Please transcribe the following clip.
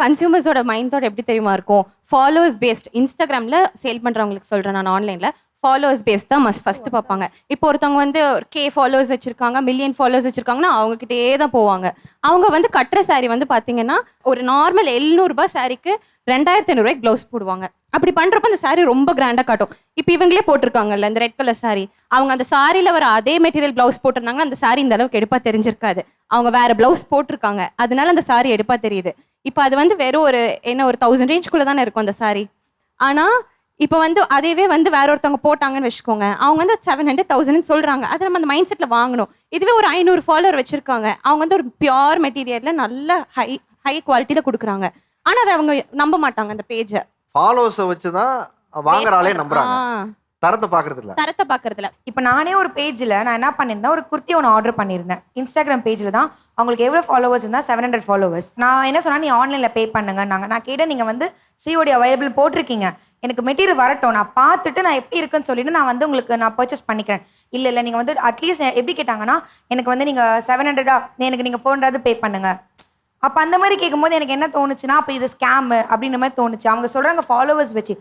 கன்சியூமர்ஸோட mind thought எப்படி தெரியுமா இருக்கும்? Followers paste. இன்ஸ்டாகிராம்ல சேல் பண்றவங்களுக்கு சொல்றேன் நான் ஆன்லைன்ல. ஃபாலோவர்ஸ் பேஸ் தான் ஃபர்ஸ்ட் பார்ப்பாங்க. இப்போ ஒருத்தவங்க வந்து ஃபாலோவர்ஸ் வச்சிருக்காங்க, மில்லியன் ஃபாலோவர்ஸ் வச்சிருக்காங்கன்னா அவங்க கிட்டயே தான் போவாங்க. அவங்க வந்து கட்டுற saree வந்து பாத்தீங்கன்னா ஒரு நார்மல் 700 ரூபாய் சாரிக்கு 2500 ரூபாய்க்கு ப்ளவுஸ் போடுவாங்க. அப்படி பண்றப்ப அந்த saree ரொம்ப கிராண்டா காட்டும். இப்போ இவங்களே போட்டிருக்காங்கல்ல இந்த ரெட் கலர் saree, அவங்க அந்த சாரியில வர அதே மெட்டீரியல் ப்ளவுஸ் போட்டிருந்தாங்கன்னா அந்த saree இந்த அளவுக்கு எடுப்பா தெரிஞ்சிருக்காது. அவங்க வேற ப்ளவுஸ் போட்டிருக்காங்க, அதனால அந்த saree எடுப்பா தெரியுது. இப்போ அது வந்து வெறும் ஒரு 1000 ரேஞ்சுக்குள்ள தானே இருக்கும் அந்த saree. ஆனா இப்போ வந்து அதேவே வந்து வேற ஒருத்தவங்க போட்டாங்கன்னு வச்சுக்கோங்க, அவங்க வந்து 700 1000 சொல்றாங்க. அதை நம்ம அந்த மைண்ட் செட்ல வாங்கணும். இதுவே ஒரு 500 ஃபாலோவர் வச்சிருக்காங்க, அவங்க வந்து ஒரு பியூர் மெட்டீரியல்ல நல்ல ஹை ஹை குவாலிட்டியில கொடுக்குறாங்க. ஆனா அதை அவங்க நம்ப மாட்டாங்க. அந்த பேஜை ஃபாலோவர்ஸை வச்சு தான் வாங்குறாளே நம்புறாங்க, தரத்தை பார்க்கறது இல்ல. தரத்தை பார்க்கறதுல இப்போ நானே ஒரு பேஜில் நான் என்ன பண்ணியிருந்தேன், ஒரு குர்த்தி ஒன்று ஆர்டர் பண்ணியிருந்தேன். இன்ஸ்டாகிராம் பேஜில் தான் அவங்களுக்கு எவ்வளோ ஃபாலோவர்ஸ் இருந்தால் 700 ஃபாலோவர்ஸ். நான் என்ன சொன்னால், நீ ஆன்லைனில் பே பண்ணுங்கன்னாங்க. நான் கேட்டேன், நீங்கள் வந்து சிஓடி அவைலபிள் போட்டிருக்கீங்க, எனக்கு மெட்டீரியல் வரட்டும், நான் பார்த்துட்டு நான் எப்படி இருக்குன்னு சொல்லிட்டு நான் வந்து உங்களுக்கு நான் பர்ச்சேஸ் பண்ணிக்கிறேன். இல்லை நீங்கள் வந்து அட்லீஸ்ட் எப்படி கேட்டாங்கன்னா, எனக்கு வந்து நீங்கள் 700 எனக்கு நீங்கள் 400 பே பண்ணுங்க. அப்போ அந்த மாதிரி கேட்கும்போது எனக்கு என்ன தோணுச்சுன்னா, அப்போ இது ஸ்கேமு அப்படின்ற மாதிரி தோணுச்சு. அவங்க சொல்கிறாங்க ஃபாலோவர்ஸ் வச்சு.